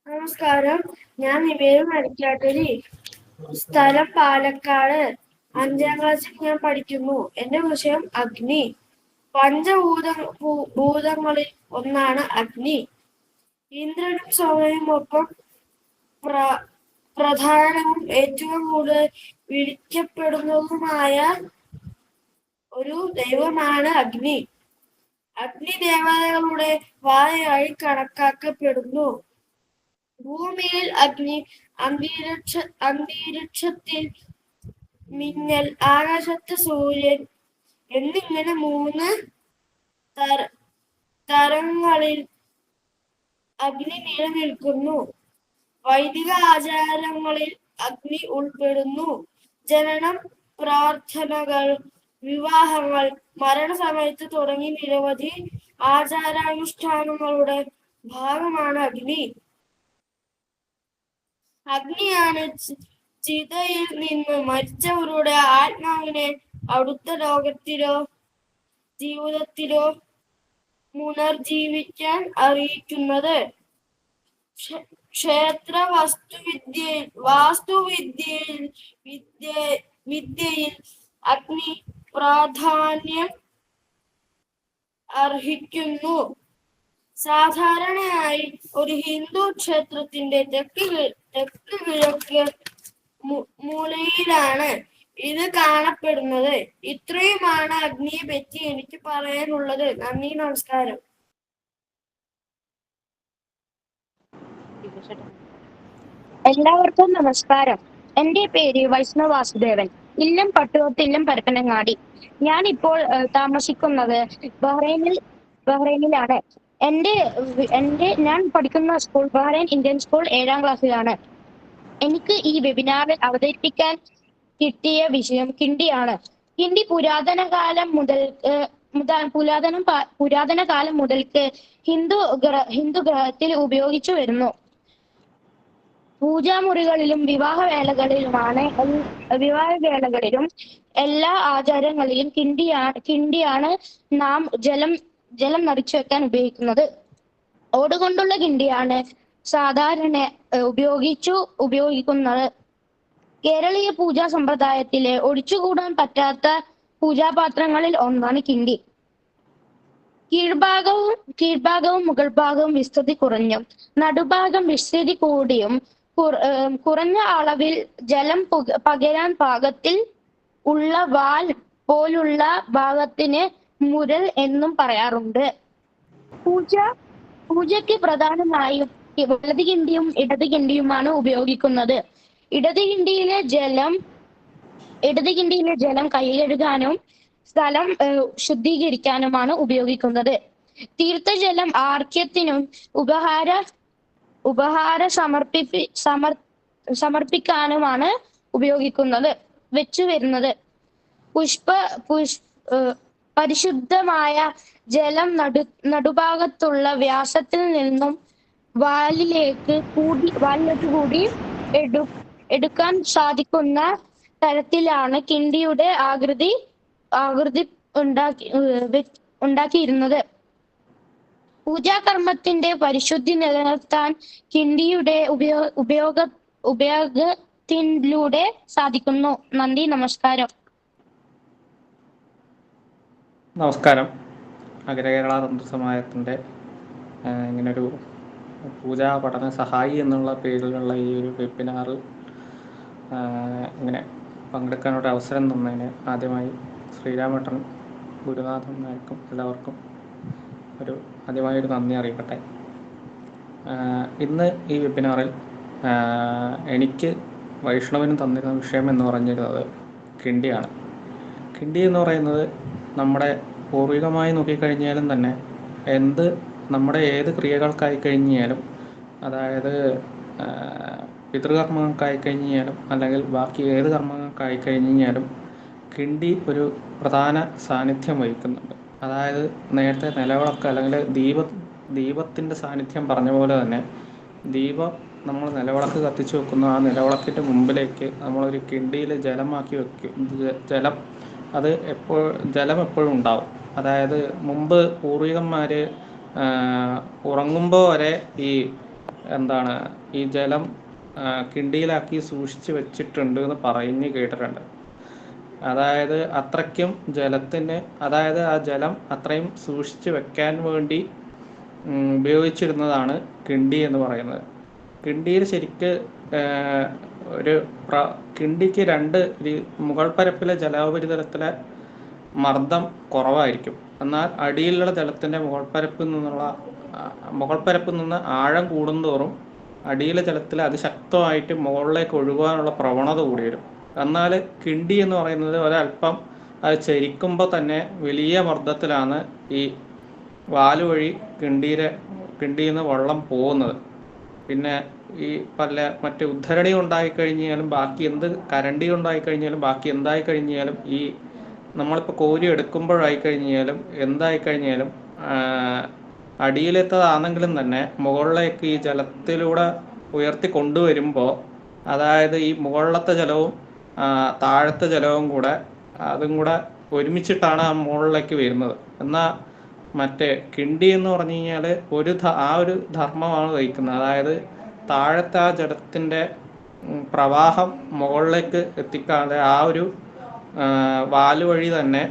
നമസ്കാരം. ഞാൻ നിവേദ് മരിക്കാട്ടിരി. സ്ഥലം പാലക്കാട്. 5ാം ക്ലാസ്സിൽ ഞാൻ പഠിക്കുന്നു. എന്റെ വിഷയം അഗ്നി. ഭൂതങ്ങളിൽ ഒന്നാണ് അഗ്നി. ഇന്ദ്രനും സോമനും ഒപ്പം പ്രധാനവും ഏറ്റവും കൂടുതൽ വിളിക്കപ്പെടുന്നതുമായ ഒരു ദൈവമാണ് അഗ്നി. അഗ്നി ദേവതകളുടെ വായായി കണക്കാക്കപ്പെടുന്നു. ഭൂമിയിൽ അഗ്നി, അന്തരീക്ഷത്തിൽ മിന്നൽ, ആകാശത്ത് സൂര്യൻ എന്നിങ്ങനെ 3 തരങ്ങളിൽ അഗ്നി നിലനിൽക്കുന്നു. വൈദിക ആചാരങ്ങളിൽ അഗ്നി ഉൾപ്പെടുന്നു. ജനനം, പ്രാർത്ഥനകൾ, വിവാഹങ്ങൾ, മരണസമയത്ത് തുടങ്ങി നിരവധി ആചാരാനുഷ്ഠാനങ്ങളുടെ ഭാഗമാണ് അഗ്നി. അഗ്നിയാണ് ചിതയിൽ നിന്ന് മരിച്ചവരുടെ ആത്മാവിനെ അടുത്ത ലോകത്തിലോ ജീവിതത്തിലോ പുനർജീവിക്കാൻ അറിയിക്കുന്നത്. ക്ഷേത്ര വാസ്തുവിദ്യയിൽ അഗ്നി പ്രാധാന്യം അർഹിക്കുന്നു. സാധാരണയായി ഒരു ഹിന്ദു ക്ഷേത്രത്തിന്റെ തെക്ക് കിഴക്ക് മൂലയിലാണ് ഇത് കാണപ്പെടുന്നത്. ഇത്രയുമാണ് അഗ്നിയെ പറ്റി എനിക്ക് പറയാനുള്ളത്. നന്ദി, നമസ്കാരം. എല്ലാവർക്കും നമസ്കാരം. എന്റെ പേര് വൈഷ്ണവ് വാസുദേവൻ. ഇല്ലം പട്ടുവത്തില്ലം പരപ്പനങ്ങാടി. ഞാൻ ഇപ്പോൾ താമസിക്കുന്നത് ബഹ്റൈനിലാണ്. ഞാൻ പഠിക്കുന്ന സ്കൂൾ ബഹ്റൈൻ ഇന്ത്യൻ സ്കൂൾ 7ാം ക്ലാസ്സിലാണ്. എനിക്ക് ഈ വെബിനാറിൽ അവതരിപ്പിക്കാൻ കിട്ടിയ വിഷയം കിണ്ടിയാണ്. കിണ്ടി പുരാതന കാലം മുതൽക്ക് ഹിന്ദു ഗ്രഹത്തിൽ ഉപയോഗിച്ചു വരുന്നു. പൂജാമുറികളിലും വിവാഹവേളകളിലും എല്ലാ ആചാരങ്ങളിലും കിണ്ടിയാണ് നാം ജലം നിറച്ചു വെക്കാൻ ഉപയോഗിക്കുന്നത്. ഓടുകൊണ്ടുള്ള കിണ്ടിയാണ് സാധാരണ ഉപയോഗിക്കുന്നത്. കേരളീയ പൂജാ സമ്പ്രദായത്തിലെ ഒഴിച്ചുകൂടാൻ പറ്റാത്ത പൂജാപാത്രങ്ങളിൽ ഒന്നാണ് കിണ്ടി. കീഴ്ഭാഗവും മുകൾ ഭാഗവും വിസ്തൃതി കുറഞ്ഞും നടുഭാഗം വിസ്തൃതി കൂടിയും കുറഞ്ഞ അളവിൽ ജലം പകരാൻ പാകത്തിൽ ഉള്ള വാൽ പോലുള്ള ഭാഗത്തിന് മുരൽ എന്നും പറയാറുണ്ട്. പൂജയ്ക്ക് പ്രധാനമായും വലത് കിണ്ടിയും ഇടത് കിണ്ടിയുമാണ് ഉപയോഗിക്കുന്നത്. ഇടത് കിണ്ടിയിലെ ജലം കൈ കഴുകാനും സ്ഥലം ശുദ്ധീകരിക്കാനുമാണ് ഉപയോഗിക്കുന്നത്. തീർത്ഥജലം ആർഘ്യത്തിനും ഉപഹാര സമർപ്പിക്കാനുമാണ് വെച്ചുവരുന്നത്. പരിശുദ്ധമായ ജലം നടുഭാഗത്തുള്ള വ്യാസത്തിൽ നിന്നും വാലിലേക്ക് കൂടി എടുക്കാൻ സാധിക്കുന്ന തരത്തിലാണ് കിണ്ടിയുടെ ആകൃതി ഉണ്ടാക്കിയിരുന്നത്. പൂജാകർമ്മത്തിന്റെ പരിശുദ്ധി നിലനിർത്താൻ കിണ്ടിയുടെ ഉപയോഗത്തിലൂടെ സാധിക്കുന്നു. നന്ദി, നമസ്കാരം. നമസ്കാരം. അഖിലകേരള തന്ത്രസമാജത്തിൻ്റെ ഇങ്ങനൊരു പൂജാ പഠന സഹായി എന്നുള്ള പേരിലുള്ള ഈ ഒരു വെബിനാറിൽ ഇങ്ങനെ പങ്കെടുക്കാനൊരു അവസരം തന്നതിന് ആദ്യമായി ശ്രീരാമേട്ടൻ, ഗുരുനാഥൻ നായർക്കും എല്ലാവർക്കും ആദ്യമായൊരു നന്ദി അറിയിക്കട്ടെ. ഇന്ന് ഈ വെബിനാറിൽ എനിക്ക് വൈഷ്ണവനും തന്നിരുന്ന വിഷയം എന്ന് പറഞ്ഞിരുന്നത് കിണ്ടിയാണ്. കിണ്ടി എന്ന് പറയുന്നത് നമ്മുടെ പൂർവികമായി നോക്കിക്കഴിഞ്ഞാലും തന്നെ നമ്മുടെ ഏത് ക്രിയകൾക്കായി കഴിഞ്ഞാലും, അതായത് പിതൃകർമ്മങ്ങൾക്കായി കഴിഞ്ഞാലും അല്ലെങ്കിൽ ബാക്കി ഏത് കർമ്മങ്ങൾക്കായി കഴിഞ്ഞാലും കിണ്ടി ഒരു പ്രധാന സാന്നിധ്യം വഹിക്കുന്നുണ്ട്. അതായത് നേരത്തെ നിലവിളക്ക് അല്ലെങ്കിൽ ദീപത്തിൻ്റെ സാന്നിധ്യം പറഞ്ഞ പോലെ തന്നെ നമ്മൾ നിലവിളക്ക് കത്തിച്ചു വെക്കുന്നു. ആ നിലവിളക്കിൻ്റെ മുമ്പിലേക്ക് നമ്മളൊരു കിണ്ടിയിൽ ജലമാക്കി വെക്കും. ജലം എപ്പോഴും ഉണ്ടാവും. അതായത് മുമ്പ് പൂർവികന്മാർ ഉറങ്ങുമ്പോൾ വരെ ഈ എന്താണ് ഈ ജലം കിണ്ടിയിലാക്കി സൂക്ഷിച്ച് വെച്ചിട്ടുണ്ട് എന്ന് പറഞ്ഞ് കേട്ടിട്ടുണ്ട്. അതായത് അത്രയ്ക്കും ജലത്തിന്, അതായത് ആ ജലം അത്രയും സൂക്ഷിച്ച് വെക്കാൻ വേണ്ടി ഉപയോഗിച്ചിരുന്നതാണ് കിണ്ടി എന്ന് പറയുന്നത്. കിണ്ടിയിൽ ശരിക്ക് ഒരു കിണ്ടിക്ക് മുകൾ പരപ്പിലെ ജലോപരിതലത്തിലെ മർദ്ദം കുറവായിരിക്കും. എന്നാൽ അടിയിലുള്ള ജലത്തിൻ്റെ മുകൾ പരപ്പിൽ നിന്ന് ആഴം കൂടുന്തോറും അടിയിലെ ജലത്തിൽ അതിശക്തമായിട്ട് മുകളിലേക്ക് ഒഴുകാനുള്ള പ്രവണത കൂടി വരും. എന്നാൽ കിണ്ടി എന്ന് പറയുന്നത് ഒരല്പം അത് ചരിക്കുമ്പോൾ തന്നെ വലിയ മർദ്ദത്തിലാണ് ഈ വാലുവഴി കിണ്ടിയിൽ നിന്ന് വെള്ളം പോകുന്നത്. പിന്നെ ഈ മറ്റ് ഉദ്ധരണി ഉണ്ടായിക്കഴിഞ്ഞാലും ബാക്കി കരണ്ടി ഉണ്ടായിക്കഴിഞ്ഞാലും ബാക്കി എന്തായിക്കഴിഞ്ഞാലും ഈ നമ്മളിപ്പോൾ കോരി എടുക്കുമ്പോഴായിക്കഴിഞ്ഞാലും എന്തായിക്കഴിഞ്ഞാലും അടിയിലെത്തതാണെങ്കിലും തന്നെ മുകളിലേക്ക് ഈ ജലത്തിലൂടെ ഉയർത്തി കൊണ്ടുവരുമ്പോൾ, അതായത് ഈ മുകളിലത്തെ ജലവും താഴത്തെ ജലവും കൂടെ അതും കൂടെ ഒരുമിച്ചിട്ടാണ് ആ മുകളിലേക്ക് വരുന്നത്. എന്നാൽ മറ്റേ കിണ്ടി എന്ന് പറഞ്ഞു കഴിഞ്ഞാൽ ആ ഒരു ധർമ്മമാണ് വഹിക്കുന്നത്. അതായത് താഴത്തെ ആ ജലത്തിൻ്റെ പ്രവാഹം മുകളിലേക്ക് എത്തിക്കാതെ ആ ഒരു വാല് വഴി തന്നെ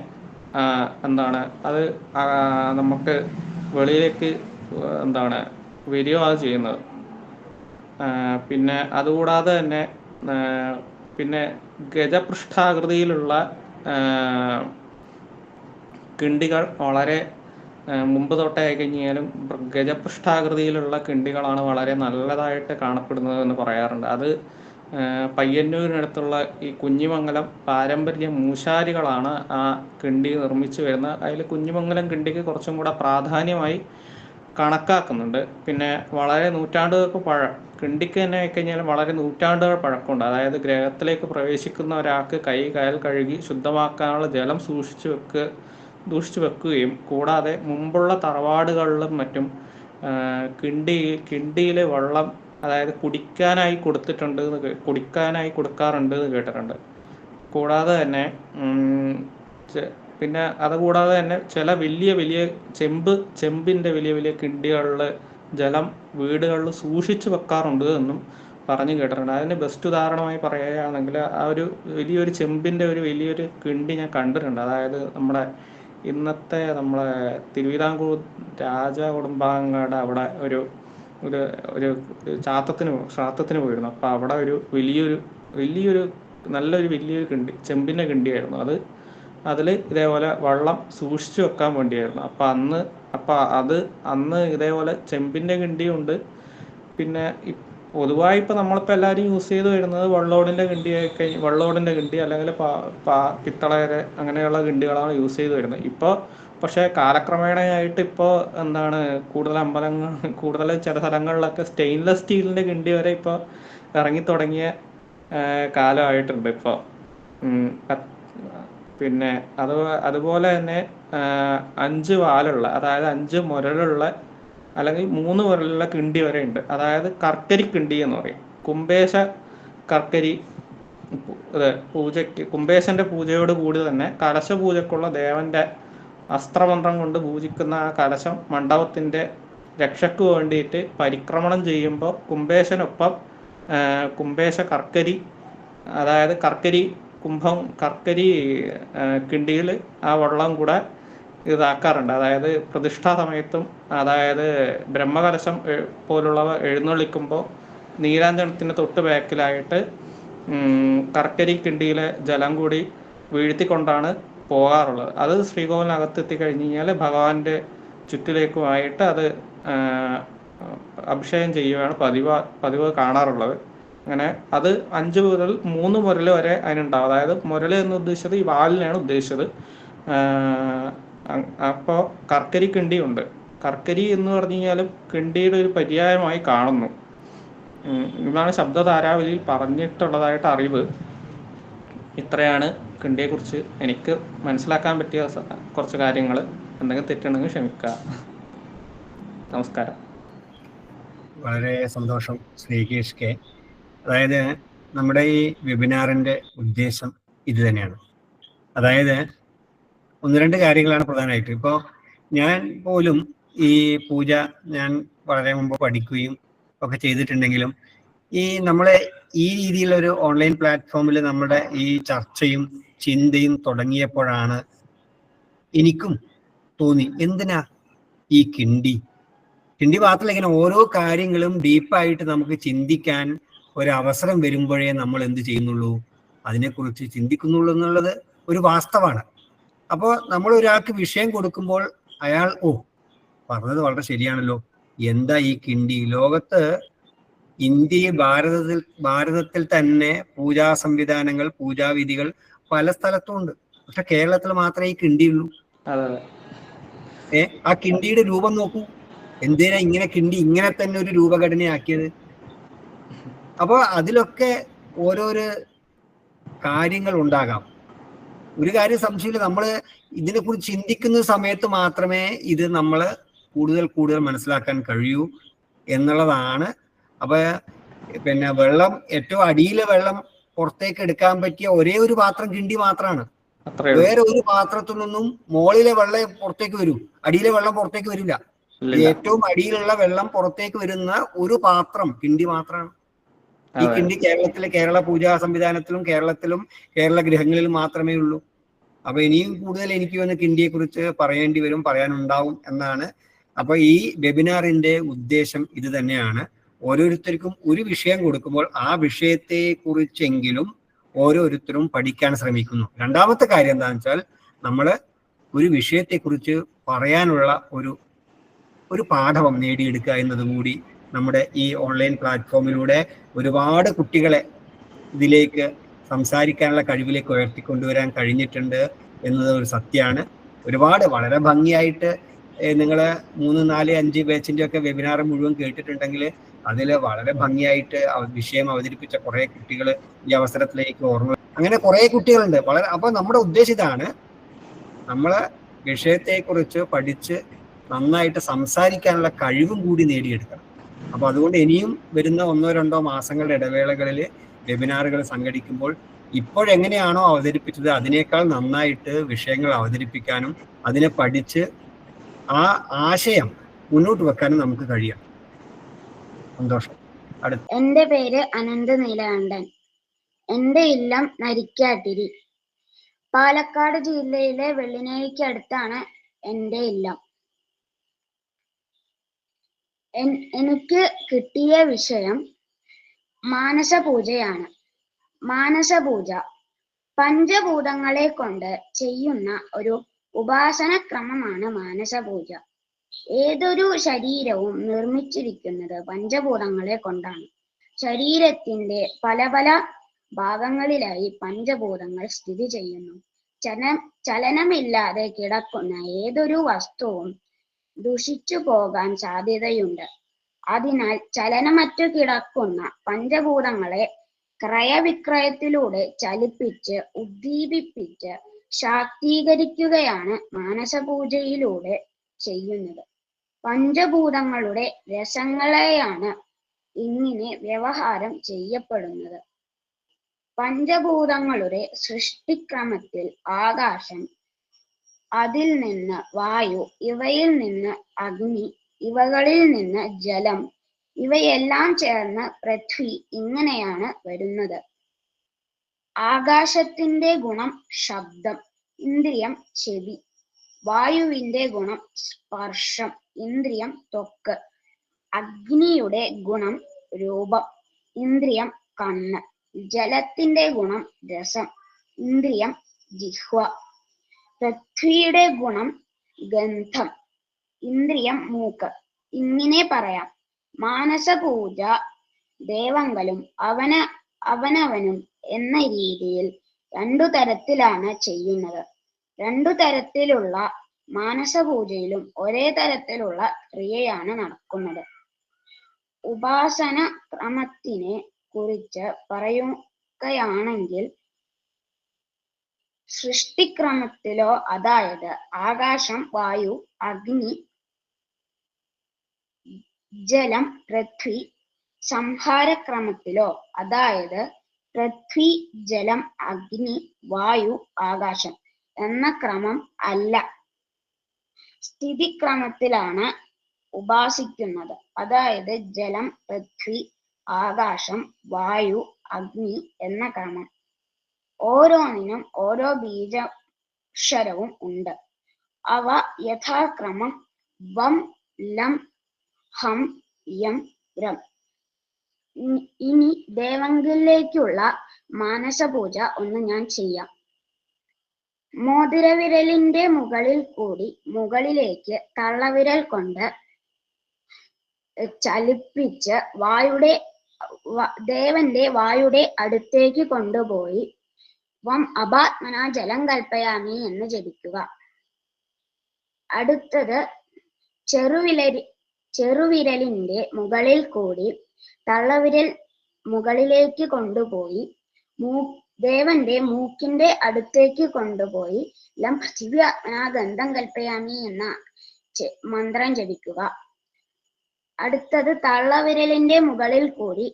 അത് നമുക്ക് വെളിയിലേക്ക് വരികയാണ് ചെയ്യുന്നത്. പിന്നെ അതുകൂടാതെ തന്നെ പിന്നെ ഗജപൃഷ്ഠാകൃതിയിലുള്ള കിണ്ടികൾ വളരെ മുമ്പ് തൊട്ടേ ആയിക്കഴിഞ്ഞാലും ഗജപൃഷ്ഠാകൃതിയിലുള്ള കിണ്ടികളാണ് വളരെ നല്ലതായിട്ട് കാണപ്പെടുന്നത് എന്ന് പറയാറുണ്ട്. അത് പയ്യന്നൂരിനടുത്തുള്ള ഈ കുഞ്ഞിമംഗലം പാരമ്പര്യ മൂശാരികളാണ് ആ കിണ്ടി നിർമ്മിച്ചു വരുന്നത്. അതിൽ കുഞ്ഞിമംഗലം കിണ്ടിക്ക് കുറച്ചും കൂടെ പ്രാധാന്യമായി കണക്കാക്കുന്നുണ്ട്. പിന്നെ വളരെ നൂറ്റാണ്ടുകൾക്ക് കിണ്ടിക്ക് തന്നെ ആയിക്കഴിഞ്ഞാലും വളരെ നൂറ്റാണ്ടുകൾ പഴക്കമുണ്ട്. അതായത് ഗ്രഹത്തിലേക്ക് പ്രവേശിക്കുന്ന ഒരാൾക്ക് കാൽ കഴുകി ശുദ്ധമാക്കാനുള്ള ജലം സൂക്ഷിച്ചു വെക്കുകയും കൂടാതെ മുമ്പുള്ള തറവാടുകളിലും മറ്റും കിണ്ടിയിലെ വെള്ളം, അതായത് കുടിക്കാനായി കൊടുക്കാറുണ്ട് എന്ന് കേട്ടിട്ടുണ്ട്. കൂടാതെ തന്നെ പിന്നെ അതുകൂടാതെ തന്നെ ചില വലിയ വലിയ ചെമ്പിൻ്റെ വലിയ വലിയ കിണ്ടികളിൽ ജലം വീടുകളിൽ സൂക്ഷിച്ചു വെക്കാറുണ്ട് എന്നും പറഞ്ഞു കേട്ടിട്ടുണ്ട്. അതിന് ബെസ്റ്റ് ഉദാഹരണമായി പറയുകയാണെങ്കിൽ ആ ഒരു വലിയൊരു ചെമ്പിൻ്റെ വലിയൊരു കിണ്ടി ഞാൻ കണ്ടിട്ടുണ്ട്. അതായത് നമ്മളെ തിരുവിതാംകൂർ രാജ കുടുംബാംഗങ്ങളുടെ അവിടെ ഒരു ശ്രാദ്ധത്തിന് പോയിരുന്നു. അപ്പോൾ അവിടെ ഒരു നല്ലൊരു വലിയൊരു കിണ്ടി, ചെമ്പിൻ്റെ കിണ്ടിയായിരുന്നു അത്. അതിൽ ഇതേപോലെ വെള്ളം സൂക്ഷിച്ചു വെക്കാൻ വേണ്ടിയായിരുന്നു. അന്ന് ഇതേപോലെ ചെമ്പിൻ്റെ കിണ്ടിയുണ്ട്. പിന്നെ പൊതുവായി ഇപ്പോൾ നമ്മളിപ്പോൾ എല്ലാവരും യൂസ് ചെയ്ത് വരുന്നത് വെള്ളോടിൻ്റെ കിണ്ടി അല്ലെങ്കിൽ പിത്തളയുടെ അങ്ങനെയുള്ള കിണ്ടികളാണ് യൂസ് ചെയ്ത് വരുന്നത് ഇപ്പോൾ. പക്ഷേ കാലക്രമേണയായിട്ട് ഇപ്പോൾ കൂടുതൽ ചില സ്ഥലങ്ങളിലൊക്കെ സ്റ്റെയിൻലെസ് സ്റ്റീലിൻ്റെ കിണ്ടി വരെ ഇപ്പോൾ ഇറങ്ങി തുടങ്ങിയ കാലമായിട്ടുണ്ട് ഇപ്പോൾ. പിന്നെ അതുപോലെ തന്നെ 5 വാലുള്ള, അതായത് 5 മുരലുള്ള അല്ലെങ്കിൽ 3 മുരലുള്ള കിണ്ടി വരെ ഉണ്ട്. അതായത് കർക്കരി കിണ്ടി എന്ന് പറയും. കുംഭേശ കർക്കരി കുംഭേശന്റെ പൂജയോട് കൂടി തന്നെ കലശ പൂജക്കുള്ള ദേവന്റെ അസ്ത്രമന്ത്രം കൊണ്ട് പൂജിക്കുന്ന ആ കലശം മണ്ഡപത്തിന്റെ രക്ഷയ്ക്ക് വേണ്ടിയിട്ട് പരിക്രമണം ചെയ്യുമ്പോൾ കുംഭേശനൊപ്പം കുംഭേശ കർക്കരി, അതായത് കർക്കരി കിണ്ടിയിൽ ആ വെള്ളം കൂടെ ഇതാക്കാറുണ്ട്. അതായത് പ്രതിഷ്ഠാ സമയത്തും, അതായത് ബ്രഹ്മകലശം പോലുള്ളവ എഴുന്നള്ളിക്കുമ്പോൾ നീരാഞ്ജനത്തിന് തൊട്ട് ബാക്കിലായിട്ട് കർക്കരി കിണ്ടിയിലെ ജലം കൂടി വീഴ്ത്തിക്കൊണ്ടാണ് പോകാറുള്ളത്. അത് ശ്രീകോവിലിനകത്ത് എത്തിക്കഴിഞ്ഞ് കഴിഞ്ഞാൽ ഭഗവാന്റെ ചുറ്റിലേക്കുമായിട്ട് അത് അഭിഷേകം ചെയ്യുകയാണ് പതിവ് കാണാറുള്ളത്. അങ്ങനെ അത് 5 മുതൽ 3 മുരൽ വരെ അതിനുണ്ടാവും. അതായത് മുരൽ എന്ന് ഉദ്ദേശിച്ചത് ഈ വാലിനെയാണ് ഉദ്ദേശിച്ചത്. അപ്പോൾ കർക്കരി കിണ്ടിയുണ്ട്. കർക്കരി എന്ന് പറഞ്ഞു കഴിഞ്ഞാലും കിണ്ടിയുടെ ഒരു പര്യായമായി കാണുന്നു. ഇതാണ് ശബ്ദധാരാവലിയിൽ പറഞ്ഞിട്ടുള്ളതായിട്ട് അറിവ്. ഇത്രയാണ് കിണ്ടിയെക്കുറിച്ച് എനിക്ക് മനസ്സിലാക്കാൻ പറ്റിയ കുറച്ച് കാര്യങ്ങൾ. എന്തെങ്കിലും തെറ്റുണ്ടെങ്കിൽ ക്ഷമിക്കുക. നമസ്കാരം. വളരെ സന്തോഷം ശ്രീകേഷ് കെ. അതായത് നമ്മുടെ ഈ വെബിനാറിൻ്റെ ഉദ്ദേശം ഇത് തന്നെയാണ്. അതായത് 1-2 കാര്യങ്ങളാണ് പ്രധാനമായിട്ട്. ഇപ്പോൾ ഞാൻ പോലും ഈ പൂജ ഞാൻ വളരെ മുമ്പ് പഠിക്കുകയും ഒക്കെ ചെയ്തിട്ടുണ്ടെങ്കിലും ഈ നമ്മളെ ഈ രീതിയിലൊരു ഓൺലൈൻ പ്ലാറ്റ്ഫോമിൽ നമ്മുടെ ഈ ചർച്ചയും ചിന്തയും തുടങ്ങിയപ്പോഴാണ് എനിക്കും തോന്നി, എന്തിനാ ഈ കിണ്ടി മാത്രമല്ല, ഇങ്ങനെ ഓരോ കാര്യങ്ങളും ഡീപ്പായിട്ട് നമുക്ക് ചിന്തിക്കാൻ ഒരു അവസരം വരുമ്പോഴേ നമ്മൾ എന്ത് ചെയ്യുന്നുള്ളൂ, അതിനെക്കുറിച്ച് ചിന്തിക്കുന്നുള്ളൂ എന്നുള്ളത് ഒരു വാസ്തവമാണ്. അപ്പോൾ നമ്മൾ ഒരാൾക്ക് വിഷയം കൊടുക്കുമ്പോൾ അയാൾ പറഞ്ഞത് വളരെ ശരിയാണല്ലോ, എന്താ ഈ കിണ്ടി? ലോകത്ത് ഭാരതത്തിൽ തന്നെ പൂജാ സംവിധാനങ്ങൾ, പൂജാവിധികൾ പല സ്ഥലത്തും ഉണ്ട്. പക്ഷെ കേരളത്തിൽ മാത്രമേ ഈ കിണ്ടിയുള്ളൂ. ആ കിണ്ടിയുടെ രൂപം നോക്കൂ, എന്തിനാ ഇങ്ങനെ കിണ്ടി ഇങ്ങനെ തന്നെ ഒരു രൂപഘടനയാക്കിയത്? അപ്പോൾ അതിലൊക്കെ ഓരോരോ കാര്യങ്ങൾ ഉണ്ടാകാം. ഒരു കാര്യം സംശയമില്ല, നമ്മൾ ഇതിനെക്കുറിച്ച് ചിന്തിക്കുന്ന സമയത്ത് മാത്രമേ ഇത് നമ്മൾ കൂടുതൽ മനസ്സിലാക്കാൻ കഴിയൂ എന്നുള്ളതാണ്. അപ്പൊ പിന്നെ വെള്ളം, ഏറ്റവും അടിയിലെ വെള്ളം പുറത്തേക്ക് എടുക്കാൻ പറ്റിയ ഒരേ ഒരു പാത്രം കിണ്ടി മാത്രമാണ്. വേറെ ഒരു പാത്രത്തിൽ നിന്നും മുകളിലെ വെള്ളം പുറത്തേക്ക് വരൂ, അടിയിലെ വെള്ളം പുറത്തേക്ക് വരില്ല. ഏറ്റവും അടിയിലുള്ള വെള്ളം പുറത്തേക്ക് വരുന്ന ഒരു പാത്രം കിണ്ടി മാത്രമാണ്. ഈ കിണ്ടി കേരള പൂജാ സംവിധാനത്തിലും കേരള ഗൃഹങ്ങളിലും മാത്രമേ ഉള്ളൂ. അപ്പൊ ഇനിയും കൂടുതൽ എനിക്ക് വന്ന് കിണ്ടിയെ കുറിച്ച് പറയേണ്ടി വരും, പറയാനുണ്ടാവും എന്നാണ്. അപ്പൊ ഈ വെബിനാറിന്റെ ഉദ്ദേശം ഇത് തന്നെയാണ്. ഓരോരുത്തർക്കും ഒരു വിഷയം കൊടുക്കുമ്പോൾ ആ വിഷയത്തെ കുറിച്ചെങ്കിലും ഓരോരുത്തരും പഠിക്കാൻ ശ്രമിക്കുന്നു. രണ്ടാമത്തെ കാര്യം എന്താണെന്ന് വെച്ചാൽ, നമ്മൾ ഒരു വിഷയത്തെക്കുറിച്ച് പറയാനുള്ള ഒരു പാഠവം നേടിയെടുക്കുക എന്നതും കൂടി നമ്മുടെ ഈ ഓൺലൈൻ പ്ലാറ്റ്ഫോമിലൂടെ ഒരുപാട് കുട്ടികളെ ഇതിലേക്ക് സംസാരിക്കാനുള്ള കഴിവിലേക്ക് ഉയർത്തിക്കൊണ്ടുവരാൻ കഴിഞ്ഞിട്ടുണ്ട് എന്നത് ഒരു സത്യമാണ്. ഒരുപാട് വളരെ ഭംഗിയായിട്ട് നിങ്ങൾ 3, 4, 5 ബാച്ചിന്റെ ഒക്കെ വെബിനാർ മുഴുവൻ കേട്ടിട്ടുണ്ടെങ്കിൽ അതിൽ വളരെ ഭംഗിയായിട്ട് വിഷയം അവതരിപ്പിച്ച കുറെ കുട്ടികൾ ഈ അവസരത്തിലേക്ക് ഓർമ്മ, അങ്ങനെ കുറെ കുട്ടികളുണ്ട്. അപ്പൊ നമ്മുടെ ഉദ്ദേശം ഇതാണ്, നമ്മളെ വിഷയത്തെക്കുറിച്ച് പഠിച്ച് നന്നായിട്ട് സംസാരിക്കാനുള്ള കഴിവും കൂടി നേടിയെടുക്കണം. അപ്പൊ അതുകൊണ്ട് ഇനിയും വരുന്ന 1-2 മാസങ്ങളുടെ ഇടവേളകളിൽ വെബിനാറുകൾ സംഘടിക്കുമ്പോൾ ഇപ്പോഴെങ്ങനെയാണോ അവതരിപ്പിച്ചത് അതിനേക്കാൾ നന്നായിട്ട് വിഷയങ്ങൾ അവതരിപ്പിക്കാനും അതിനെ പഠിച്ച് ആ ആശയം മുന്നോട്ട് വെക്കാനും നമുക്ക് കഴിയാം. സന്തോഷം. എന്റെ പേര് അനന്ത് നീലകണ്ഠൻ. എന്റെ ഇല്ലം നരിക്കാട്ടിരി. പാലക്കാട് ജില്ലയിലെ വെള്ളിനേഴിക്ക് അടുത്താണ് എന്റെ ഇല്ലം. എനിക്ക് കിട്ടിയ വിഷയം മാനസപൂജയാണ്. മാനസപൂജ പഞ്ചഭൂതങ്ങളെ കൊണ്ട് ചെയ്യുന്ന ഒരു ഉപാസന ക്രമമാണ് മാനസപൂജ. ഏതൊരു ശരീരവും നിർമ്മിച്ചിരിക്കുന്നത് പഞ്ചഭൂതങ്ങളെ കൊണ്ടാണ്. ശരീരത്തിന്റെ പല പല ഭാഗങ്ങളിലായി പഞ്ചഭൂതങ്ങൾ സ്ഥിതി ചെയ്യുന്നു. ചലനമില്ലാതെ കിടക്കുന്ന ഏതൊരു വസ്തുവും ദുഷിച്ചു പോകാൻ സാധ്യതയുണ്ട്. അതിനാൽ ചലനമറ്റു കിടക്കുന്ന പഞ്ചഭൂതങ്ങളെ ക്രയവിക്രയത്തിലൂടെ ചലിപ്പിച്ച് ഉദ്ദീപിപ്പിച്ച് ശാക്തീകരിക്കുകയാണ് മാനസപൂജയിലൂടെ ചെയ്യുന്നത്. പഞ്ചഭൂതങ്ങളുടെ രസങ്ങളെയാണ് ഇങ്ങനെ വ്യവഹാരം ചെയ്യപ്പെടുന്നത്. പഞ്ചഭൂതങ്ങളുടെ സൃഷ്ടിക്രമത്തിൽ ആകാശം, അതിൽ നിന്ന് വായു, ഇവയിൽ നിന്ന് അഗ്നി, ഇവകളിൽ നിന്ന് ജലം, ഇവയെല്ലാം ചേർന്ന് പൃഥ്വി, ഇങ്ങനെയാണ് വരുന്നത്. ആകാശത്തിന്റെ ഗുണം ശബ്ദം, ഇന്ദ്രിയം ചെവി. വായുവിന്റെ ഗുണം സ്പർശം, ഇന്ദ്രിയം ത്വക്ക്. അഗ്നിയുടെ ഗുണം രൂപം, ഇന്ദ്രിയം കണ്ണ്. ജലത്തിന്റെ ഗുണം രസം, ഇന്ദ്രിയം ജിഹ്വ. പൃഥ്വിയുടെ ഗുണം ഗന്ധം, ഇന്ദ്രിയം മൂക്ക്. ഇങ്ങനെ പറയാം. മാനസപൂജ ദേവങ്ങളും അവനവനും എന്ന രീതിയിൽ 2 തരത്തിലാണ് ചെയ്യുന്നത്. 2 തരത്തിലുള്ള മാനസപൂജയിലും ഒരേ തരത്തിലുള്ള ക്രിയയാണ് നടക്കുന്നത്. ഉപാസന ക്രമത്തിനെ കുറിച്ച് പറയുകയാണെങ്കിൽ, സൃഷ്ടിക്രമത്തിലോ, അതായത് ആകാശം, വായു, അഗ്നി, ജലം, പൃഥ്വി, സംഹാരക്രമത്തിലോ, അതായത് പൃഥ്വി, ജലം, അഗ്നി, വായു, ആകാശം എന്ന ക്രമം അല്ല, സ്ഥിതിക്രമത്തിലാണ് ഉപാസിക്കുന്നത്. അതായത് ജലം, പൃഥ്വി, ആകാശം, വായു, അഗ്നി എന്ന ക്രമം. ഓരോന്നിനും ഓരോ ബീജാക്ഷരവും ഉണ്ട്. അവ യഥാക്രമം വം, ലം, ഹം, യം, രം. ഇനി ദേവങ്കിലേക്കുള്ള മാനസപൂജ ഒന്ന് ഞാൻ ചെയ്യാം. മോതിരവിരലിന്റെ മുകളിൽ കൂടി മുകളിലേക്ക് തള്ളവിരൽ കൊണ്ട് ചലിപ്പിച്ച് ദേവന്റെ വായുടെ അടുത്തേക്ക് കൊണ്ടുപോയി വം അപാത്മന ജലം കൽപ്പയാമി എന്ന് ജപിക്കുക. അടുത്തത് ചെറുവിരലിന്റെ മുകളിൽ കൂടി തള്ളവിരൽ മുകളിലേക്ക് കൊണ്ടുപോയി ദേവന്റെ മൂക്കിന്റെ അടുത്തേക്ക് കൊണ്ടുപോയി ലം പൃഥിവി ആത്മന ഗന്ധം കൽപ്പയാമി എന്ന മന്ത്രം ജപിക്കുക. അടുത്തത് തള്ളവിരലിന്റെ മുകളിൽ കൂടി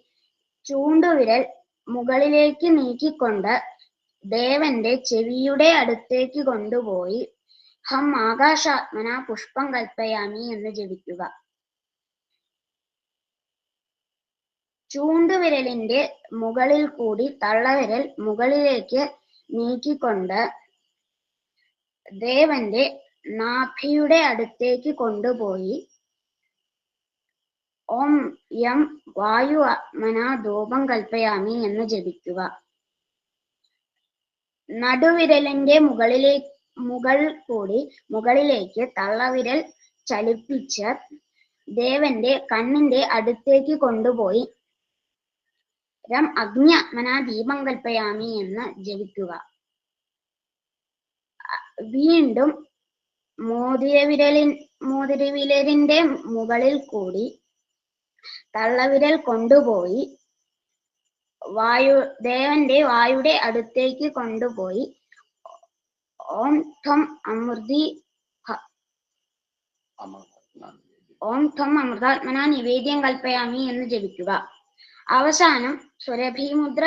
ചൂണ്ടുവിരൽ മുകളിലേക്ക് നീക്കിക്കൊണ്ട് ദേവന്റെ ചെവിയുടെ അടുത്തേക്ക് കൊണ്ടുപോയി ഹം ആകാശാത്മന പുഷ്പം കൽപ്പയാമി എന്ന് ജപിക്കുക. ചൂണ്ടുവിരലിന്റെ മുകളിൽ കൂടി തള്ളവിരൽ മുകളിലേക്ക് നീക്കിക്കൊണ്ട് ദേവന്റെ നാഭിയുടെ അടുത്തേക്ക് കൊണ്ടുപോയി ഓം യം വായു ആത്മന ധൂപം കൽപ്പയാമി എന്ന് ജപിക്കുക. നടുവിരലിന്റെ മുകൾ കൂടി മുകളിലേക്ക് തള്ളവിരൽ ചലിപ്പിച്ച് ദേവന്റെ കണ്ണിന്റെ അടുത്തേക്ക് കൊണ്ടുപോയി രം അഗ്നി ആത്മന ദീപം കൽപ്പയാമി എന്ന് ജപിക്കുക. വീണ്ടും മോതിരവിരലിന്റെ മുകളിൽ കൂടി തള്ളവിരൽ കൊണ്ടുപോയി ദേവന്റെ വായുടെ അടുത്തേക്ക് കൊണ്ടുപോയി ഓം ത്വം അമൃതാത്മന നിവേദ്യം കൽപ്പയാമി എന്ന് ജപിക്കുക. അവസാനം സുരഭിമുദ്ര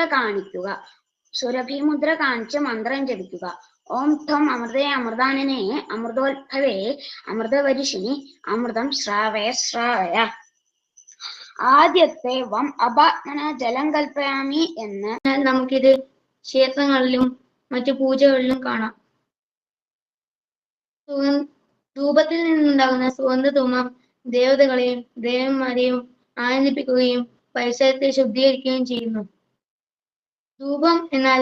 കാണിച്ച് മന്ത്രം ജപിക്കുക. ഓം ത്വം അമൃതേ അമൃതാനനെ അമൃതോത്ഭവേ അമൃതവരിഷിണി അമൃതം ശ്രാവയ ശ്രാവയ. ആദ്യത്തെ വം അപാത്മന ജലം കൽപ്പയാമി എന്ന് നമുക്കിത് ക്ഷേത്രങ്ങളിലും മറ്റു പൂജകളിലും കാണാം. ധൂപത്തിൽ നിന്നുണ്ടാകുന്ന സുഗന്ധധൂമം ദേവതകളെയും ദേവന്മാരെയും ആനന്ദിപ്പിക്കുകയും പരിസരത്തെ ശുദ്ധീകരിക്കുകയും ചെയ്യുന്നു. ധൂപം എന്നാൽ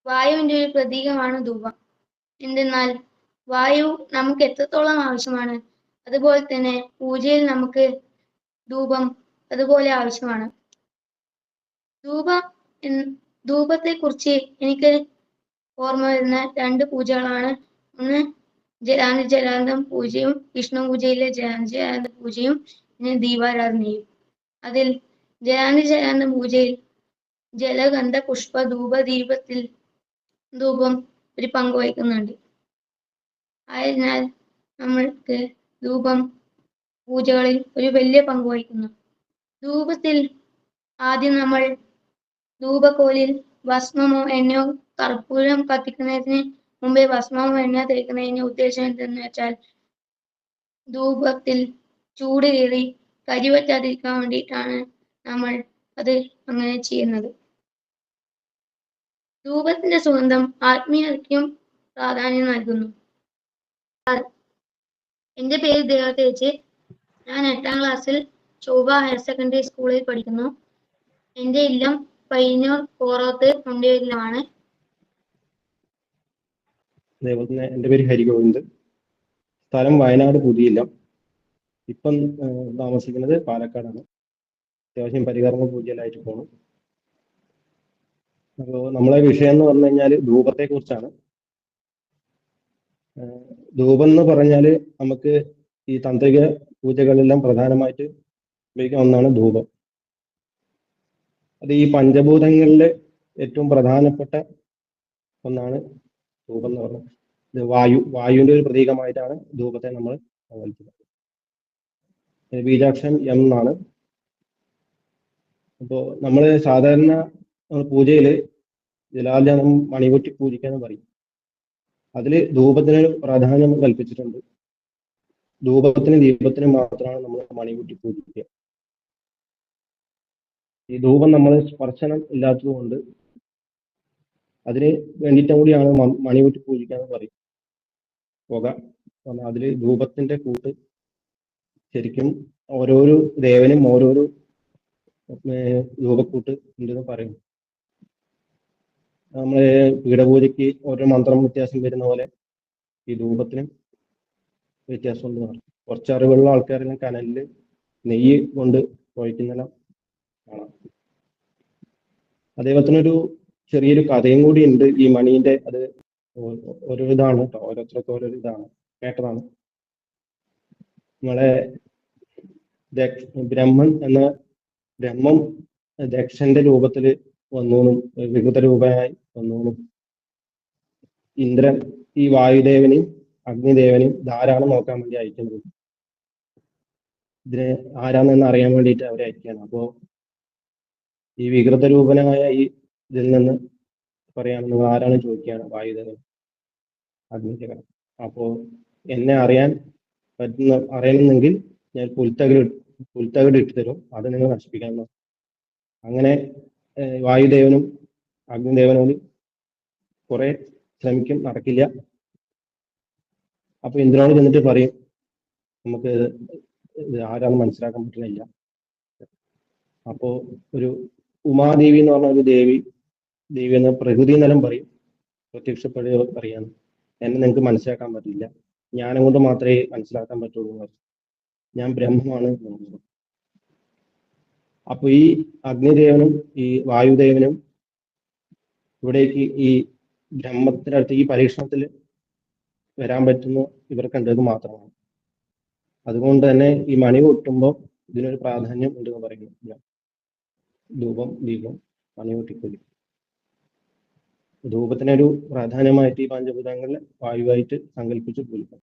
വായുവിന്റെ ഒരു പ്രതീകമാണ് ധൂപം. എന്തെന്നാൽ വായു നമുക്ക് എത്രത്തോളം ആവശ്യമാണ്, അതുപോലെ തന്നെ പൂജയിൽ നമുക്ക് ധൂപം അതുപോലെ ആവശ്യമാണ്. ധൂപത്തെ കുറിച്ച് എനിക്ക് ഓർമ്മ വരുന്ന 2 പൂജകളാണ്. ഒന്ന് ജലാന്തം പൂജയും വിഷ്ണു പൂജയിലെ ജലാന്ത പൂജയും പിന്നെ ദീപാരാധനയും. അതിൽ ജലാന്തം പൂജയിൽ ജലഗന്ധ പുഷ്പ ധൂപ ദീപത്തിൽ ധൂപം ഒരു പങ്ക് വഹിക്കുന്നുണ്ട്. ആയതിനാൽ നമ്മൾക്ക് ധൂപം പൂജകളിൽ ഒരു വലിയ പങ്ക് വഹിക്കുന്നു. ധൂപത്തിൽ ആദ്യം നമ്മൾ ധൂപക്കോലിൽ ഭസ്മമോ എണ്ണയോ കർപ്പൂരം കത്തിക്കുന്നതിന് മുമ്പേ ഭസ്മമോ എണ്ണ തേക്കുന്നതിന് ഉദ്ദേശം എന്തെന്ന് വെച്ചാൽ ധൂപത്തിൽ ചൂട് കയറി കരിവറ്റാതിരിക്കാൻ വേണ്ടിയിട്ടാണ് നമ്മൾ അത് അങ്ങനെ ചെയ്യുന്നത്. ധൂപത്തിന്റെ സുഗന്ധം ആത്മീയതയ്ക്കും പ്രാധാന്യം നൽകുന്നു. എൻ്റെ പേര് ദേവതേജ്. ഞാൻ 8ാം ക്ലാസ്സിൽ ശോഭ ഹയർ സെക്കൻഡറി സ്കൂളിൽ പഠിക്കുന്നു. എൻ്റെ ഇല്ലം പയ്യന്നൂർ കോറോത്ത് മുണ്ടിയിലാണ്. അതേപോലെ തന്നെ എൻ്റെ പേര് ഹരിഗോവിന്ദ്. സ്ഥലം വയനാട് പുതിയില്ലം. ഇപ്പം താമസിക്കുന്നത് പാലക്കാടാണ്. അത്യാവശ്യം പരികർമ്മ പൂജയിലായിട്ട് പോകണം. അപ്പോൾ നമ്മളെ വിഷയം എന്ന് പറഞ്ഞു കഴിഞ്ഞാൽ ധൂപത്തെ കുറിച്ചാണ്. ധൂപം എന്ന് പറഞ്ഞാൽ നമുക്ക് ഈ താന്ത്രിക പൂജകളെല്ലാം പ്രധാനമായിട്ട് ഉപയോഗിക്കുന്ന ഒന്നാണ് ധൂപം. അത് ഈ പഞ്ചഭൂതങ്ങളിലെ ഏറ്റവും പ്രധാനപ്പെട്ട ഒന്നാണ് ധൂപം എന്ന് പറയുന്നത്. ഇത് വായുവിന്റെ ഒരു പ്രതീകമായിട്ടാണ് ധൂപത്തെ നമ്മൾ സങ്കല്പിക്കുന്നത്. ബീജാക്ഷരം എം എന്നാണ്. അപ്പോൾ നമ്മൾ സാധാരണ പൂജയിൽ ജലാർജനം മണികൊട്ടി പൂജിക്കാന്ന് പറയും. അതിൽ ധൂപത്തിന് പ്രാധാന്യം കൽപ്പിച്ചിട്ടുണ്ട്. ധൂപത്തിനും ദീപത്തിനും മാത്രമാണ് നമ്മൾ മണികൂട്ടി പൂജിക്കുക. ഈ ധൂപം നമ്മൾ സ്പർശനം ഇല്ലാത്തത് കൊണ്ട് അതിന് വേണ്ടിയിട്ടും കൂടിയാണ് മണികൂട്ടി പൂജിക്കുക എന്ന് പറയും. പുക അതിൽ ധൂപത്തിന്റെ കൂട്ട് ശരിക്കും ഓരോരോ ദേവനും ഓരോരോ ധൂപക്കൂട്ട് ഉണ്ടെന്ന് പറയും. നമ്മള് പീഠപൂജയ്ക്ക് ഓരോ മന്ത്രം വ്യത്യാസം വരുന്ന പോലെ ഈ ധൂപത്തിനും വ്യത്യാസം ഉണ്ടെന്ന് പറയും. കുറച്ച് അറിവുള്ള ആൾക്കാരെല്ലാം കനലില് നെയ്യ് കൊണ്ട് കുഴയ്ക്കുന്നെല്ലാം കാണാം. അതേപോലെ തന്നെ ഒരു ചെറിയൊരു കഥയും കൂടി ഉണ്ട് ഈ മണീന്റെ. അത് ഓരോ ഇതാണ് കേട്ടോ, ഓരോരുത്തർക്ക് ഓരോ ഇതാണ്, കേട്ടതാണ്. നമ്മളെ ബ്രഹ്മം ദക്ഷന്റെ രൂപത്തിൽ വന്നൂന്നും വികൃത രൂപയായി വന്നൂന്നും ഇന്ദ്രൻ ഈ വായുദേവനെയും അഗ്നിദേവനെയും ധാരാളം നോക്കാൻ വേണ്ടി അയക്കുന്നത്. ഇതിനെ ആരാന്നെന്ന് അറിയാൻ വേണ്ടിയിട്ട് അവരെ അയക്കുകയാണ്. അപ്പോ ഈ വികൃത രൂപനായ ഈ ഇതിൽ നിന്ന് പറയാണ്, നിങ്ങൾ ആരാണ് ചോദിക്കുകയാണ് വായുദേവൻ അഗ്നിദേവൻ. അപ്പോ എന്നെ അറിയണമെന്നെങ്കിൽ ഞാൻ പുൽത്തകിട് ഇട്ട് തരും, അത് നിങ്ങൾ നശിപ്പിക്കണം. അങ്ങനെ വായുദേവനും അഗ്നിദേവനോട് കുറെ ശ്രമിക്കും, നടക്കില്ല. അപ്പൊ ഇന്ദ്രനോട് ചെന്നിട്ട് പറയും, നമുക്ക് ഇത് ആരാന്ന് മനസ്സിലാക്കാൻ പറ്റുന്നില്ല. അപ്പോ ഒരു ഉമാദേവി എന്ന് പറഞ്ഞ ഒരു ദേവി എന്ന പ്രകൃതി നിലം പറയും, പ്രത്യക്ഷപ്പെടുക പറയാന്ന്, എന്നെ നിങ്ങൾക്ക് മനസ്സിലാക്കാൻ പറ്റില്ല, ജ്ഞാനം കൊണ്ട് മാത്രമേ മനസ്സിലാക്കാൻ പറ്റുള്ളൂ, ഞാൻ ബ്രഹ്മമാണ്. അപ്പൊ ഈ അഗ്നിദേവനും ഈ വായുദേവനും ഇവിടേക്ക് ഈ ബ്രഹ്മത്തിനടുത്ത് ഈ പരീക്ഷണത്തിൽ വരാൻ പറ്റുന്ന ഇവർക്കുണ്ടത് മാത്രമാണ്. അതുകൊണ്ട് തന്നെ ഈ മണി കൊട്ടുമ്പോൾ ഇതിനൊരു പ്രാധാന്യം ഉണ്ടെന്ന് പറയുന്നു. ധൂപം ദീപം മണി കൊട്ടിക്കൊല്ലി ധൂപത്തിനൊരു പ്രാധാന്യമായിട്ട് ഈ പഞ്ചഭൂതങ്ങളിൽ വായുവായിട്ട് സങ്കല്പിച്ച് പോലും